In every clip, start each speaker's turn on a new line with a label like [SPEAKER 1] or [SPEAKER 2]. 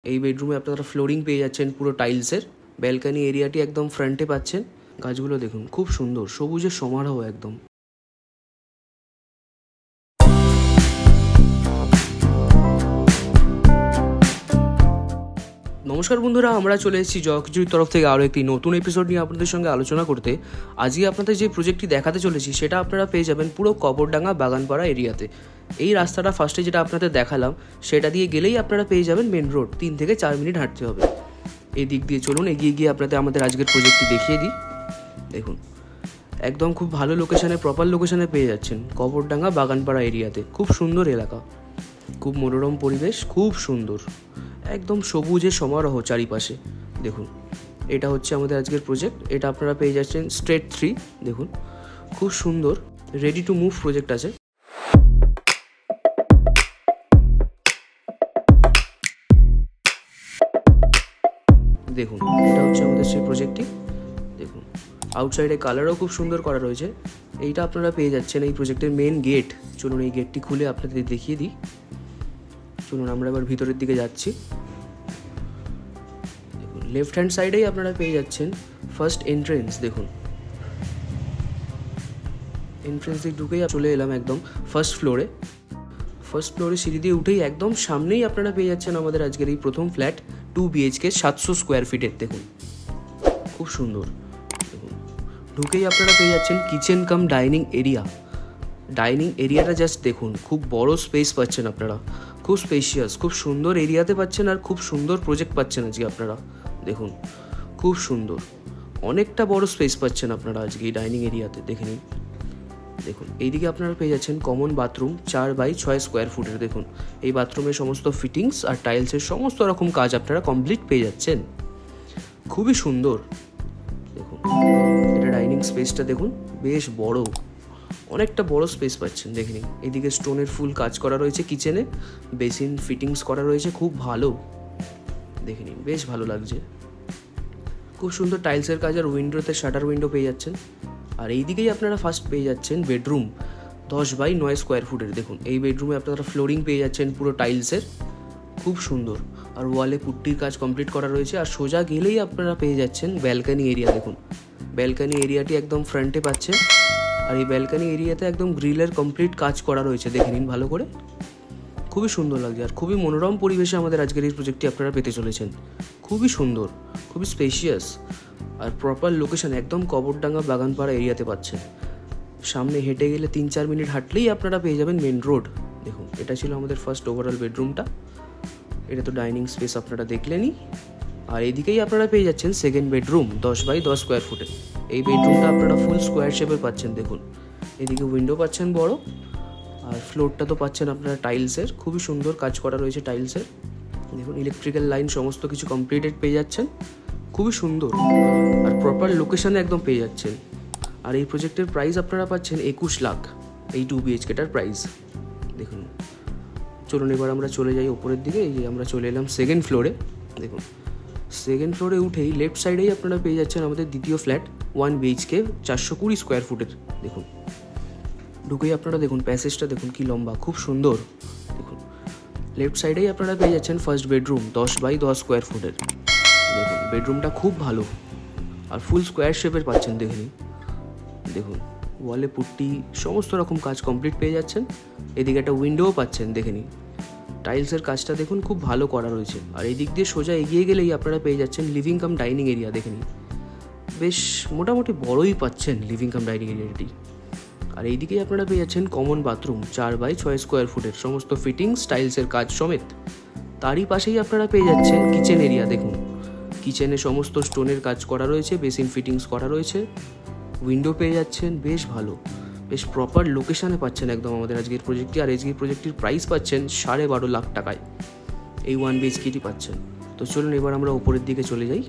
[SPEAKER 1] এই বেডরুমে আপনারা ফ্লোরিং পেয়ে যাচ্ছেন পুরো টাইলসের। ব্যালকনি এরিয়াটি একদম ফ্রন্টে পাচ্ছেন। গাছগুলো দেখুন খুব সুন্দর, সবুজের সমারোহ একদম। নমস্কার বন্ধুরা, আমরা চলে এসেছি জয়কিচুরির তরফ থেকে আরও একটি নতুন এপিসোড নিয়ে আপনাদের সঙ্গে আলোচনা করতে। আজকে আপনাদের যে প্রজেক্টটি দেখাতে চলেছি সেটা আপনারা পেয়ে যাবেন পুরো কবরডাঙ্গা বাগানপাড়া এরিয়াতে। এই রাস্তাটা ফার্স্টে যেটা আপনাদের দেখালাম সেটা দিয়ে গেলেই আপনারা পেয়ে যাবেন মেন রোড। 3 থেকে 4 মিনিট হাঁটতে হবে। এই দিক দিয়ে চলুন, এগিয়ে গিয়ে আপনাদের আমাদের আজকের প্রজেক্টটি দেখিয়ে দিই। দেখুন একদম খুব ভালো লোকেশানে, প্রপার লোকেশানে পেয়ে যাচ্ছেন কবরডাঙ্গা বাগানপাড়া এরিয়াতে। খুব সুন্দর এলাকা, খুব মনোরম পরিবেশ, খুব সুন্দর, একদম সবুজের সমারোহ চারিপাশে। দেখুন এটা হচ্ছে আমাদের আজকের প্রজেক্ট। এটা আপনারা পেয়ে যাচ্ছেন স্ট্রেট 3। দেখুন খুব সুন্দর, রেডি টু মুভ প্রজেক্ট আছে। দেখুন এটা হচ্ছে আমাদের সেই প্রজেক্টটি। দেখুন আউটসাইডে কালারও খুব সুন্দর করা রয়েছে। এইটা আপনারা পেয়ে যাচ্ছেন এই প্রজেক্টের মেন গেট। চলুন এই গেটটি খুলে আপনাদের দেখিয়ে দিই। চলুন আমরা এবার ভিতরের দিকে যাচ্ছি। দেখুন লেফট হ্যান্ড সাইডেই আপনারা পেয়ে যাচ্ছেন ফার্স্ট এন্ট্রেন্স। দেখুন এন্ট্রেন্স দিয়ে ঢুকেই চলে এলাম একদম ফার্স্ট ফ্লোরে। ফার্স্ট ফ্লোরে সিঁড়ি দিয়ে উঠেই একদম সামনেই আপনারা পেয়ে যাচ্ছেন আমাদের আজকের এই প্রথম ফ্ল্যাট 2 BHK 700 স্কোয়ার ফিটের। দেখুন খুব সুন্দর। দেখুন ঢুকেই আপনারা পেয়ে যাচ্ছেন kitchen cum dining area. Dining এরিয়াটা জাস্ট দেখুন, খুব বড় স্পেস পাচ্ছেন আপনারা, খুব স্পেশিয়াস, খুব সুন্দর এরিয়াতে পাচ্ছেন আর খুব সুন্দর প্রজেক্ট পাচ্ছেন আজকে আপনারা। দেখুন খুব সুন্দর, অনেকটা বড় স্পেস পাচ্ছেন আপনারা আজকে এই ডাইনিং এরিয়াতে। দেখে নিন। দেখুন এইদিকে আপনারা পেয়ে যাচ্ছেন কমন বাথরুম 4x6 স্কোয়ার ফুটের। দেখুন এই বাথরুমের সমস্ত ফিটিংস আর টাইলসের সমস্ত রকম কাজ আপনারা কমপ্লিট পেয়ে যাচ্ছেন। খুবই সুন্দর। দেখুন এটা ডাইনিং স্পেসটা দেখুন, বেশ বড়, অনেকটা বড় স্পেস পাচ্ছেন। দেখে নিন এদিকে স্টোনের ফুল কাজ করা রয়েছে, কিচেনে বেসিন ফিটিংস করা রয়েছে, খুব ভালো। দেখে নিন বেশ ভালো লাগছে, খুব সুন্দর টাইলসের কাজ। আর উইন্ডোতে শাটার উইন্ডো পেয়ে যাচ্ছেন। আর এই দিকেই আপনারা ফার্স্ট পেয়ে যাচ্ছেন বেডরুম 10x9 স্কোয়ার ফুটের। দেখুন এই বেডরুমে আপনারা ফ্লোরিং পেয়ে যাচ্ছেন পুরো টাইলসের, খুব সুন্দর। আর ওয়ালে পুট্টির কাজ কমপ্লিট করা রয়েছে। আর সোজা গেলেই আপনারা পেয়ে যাচ্ছেন ব্যালকনি এরিয়া। দেখুন ব্যালকনি এরিয়াটি একদম ফ্রন্টে পাচ্ছেন। আর এই ব্যালকনি এরিয়াতে একদম গ্রিলের কমপ্লিট কাজ করা রয়েছে। দেখে নিন ভালো করে, খুবই সুন্দর লাগছে। আর খুবই মনোরম পরিবেশে আমাদের আজকের এই প্রজেক্টটি আপনারা পেতে চলেছেন। খুবই সুন্দর, খুবই স্পেশিয়াস আর প্রপার লোকেশন একদম কবরডাঙ্গা বাগানপাড়া এরিয়াতে পাচ্ছেন। সামনে হেঁটে গেলে 3-4 মিনিট হাঁটলেই আপনারা পেয়ে যাবেন মেন রোড। দেখুন এটা ছিল আমাদের ফার্স্ট ওভারঅল বেডরুমটা। এটা তো ডাইনিং স্পেস আপনারা দেখলেনই। আর এইদিকেই আপনারা পেয়ে যাচ্ছেন সেকেন্ড বেডরুম 10x10 স্কোয়ার ফুটে। এই বেডরুমটা আপনারা ফুল স্কোয়ার শেপের পাচ্ছেন। দেখুন এদিকে উইন্ডো পাচ্ছেন বড়, আর ফ্লোরটা তো পাচ্ছেন আপনারা টাইলসের, খুবই সুন্দর কাজ করা রয়েছে টাইলসের। দেখুন ইলেকট্রিক্যাল লাইন সমস্ত কিছু কমপ্লিটেড পেয়ে যাচ্ছেন, খুবই সুন্দর আর প্রপার লোকেশানে একদম পেয়ে যাচ্ছেন। আর এই প্রজেক্টের প্রাইস আপনারা পাচ্ছেন 21 লাখ এই 2 BHKটার প্রাইস। দেখুন চলুন এবার আমরা চলে যাই ওপরের দিকে। এই যে আমরা চলে এলাম সেকেন্ড ফ্লোরে। দেখুন সেকেন্ড ফ্লোরে উঠেই লেফট সাইডেই আপনারা পেয়ে যাচ্ছেন আমাদের দ্বিতীয় ফ্ল্যাট 1 BHK 420 স্কোয়ার ফুটের। দেখুন ঢুকেই আপনারা দেখুন প্যাসেজটা দেখুন কি লম্বা, খুব সুন্দর। দেখুন লেফট সাইডেই আপনারা পেয়ে যাচ্ছেন ফার্স্ট বেডরুম 10x10 স্কোয়ার ফুটের। দেখুন বেডরুমটা খুব ভালো আর ফুল স্কোয়ার শেপের পাচ্ছেন। দেখুন দেখুন ওয়ালে পুট্টি সমস্ত রকম কাজ কমপ্লিট পেয়ে যাচ্ছেন। এদিকে একটা উইন্ডোও পাচ্ছেন। দেখে নিন টাইলসের কাজটা দেখুন খুব ভালো করা রয়েছে। আর এই দিক দিয়ে সোজা এগিয়ে গেলেই আপনারা পেয়ে যাচ্ছেন লিভিং কাম ডাইনিং এরিয়া। দেখে নিন বেশ মোটামুটি বড়ই পাচ্ছেন লিভিং কাম ডাইনিং এরিয়াটি। আর এইদিকেই আপনারা পেয়ে যাচ্ছেন কমন বাথরুম 4x6 স্কোয়ার ফুটের, সমস্ত ফিটিংস টাইলসের কাজ সমেত। তারই পাশেই আপনারা পেয়ে যাচ্ছেন কিচেন এরিয়া। দেখুন কিচেনে সমস্ত স্টোনের কাজ করা রয়েছে, বেসিন ফিটিংস করা রয়েছে, উইন্ডো পেয়ে যাচ্ছেন, বেশ ভালো, বেশ প্রপার লোকেশানে পাচ্ছেন একদম আমাদের আজকের প্রজেক্টটি। আর আজকের প্রজেক্টটির প্রাইস পাচ্ছেন 12.5 লাখ টাকায় এই 1 BHKটি পাচ্ছেন। তো চলুন এবার আমরা ওপরের দিকে চলে যাই।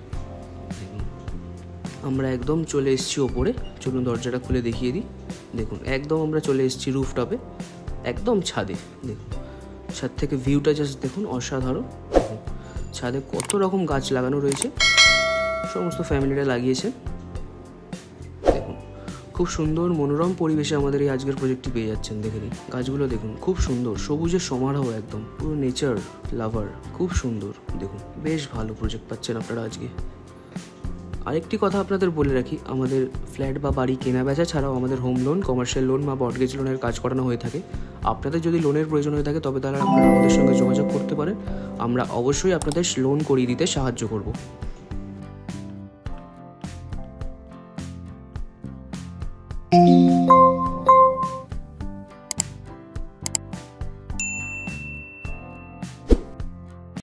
[SPEAKER 1] আমরা একদম চলে এসেছি ওপরে। চলুন দরজাটা খুলে দেখিয়ে দিই। দেখুন একদম আমরা চলে এসেছি রুফটপে, একদম ছাদে। দেখুন ছাদ থেকে ভিউটা জাস্ট দেখুন, অসাধারণ। দেখুন ছাদে কত রকম গাছ লাগানো রয়েছে, সমস্ত ফ্যামিলিরা লাগিয়েছে। দেখুন খুব সুন্দর মনোরম পরিবেশে আমাদের এই আজকের প্রজেক্টটি পেয়ে যাচ্ছেন। দেখে নিন গাছগুলো দেখুন, খুব সুন্দর সবুজের সমারোহ, একদম পুরো নেচার লাভার, খুব সুন্দর। দেখুন বেশ ভালো প্রজেক্ট পাচ্ছেন আপনারা আজকে। আরেকটি কথা আপনাদের বলে রাখি, আমাদের ফ্ল্যাট বা বাড়ি কেনা বেচা ছাড়াও আমাদের হোম লোন, কমার্শিয়াল লোন বা মর্টগেজ লোনের কাজ করানো হয়ে থাকে। আপনাদের যদি লোনের প্রয়োজন হয়ে থাকে তবে তাহলে আপনারা আমাদের সঙ্গে যোগাযোগ করতে পারেন। আমরা অবশ্যই আপনাদের লোন করিয়ে দিতে সাহায্য করব।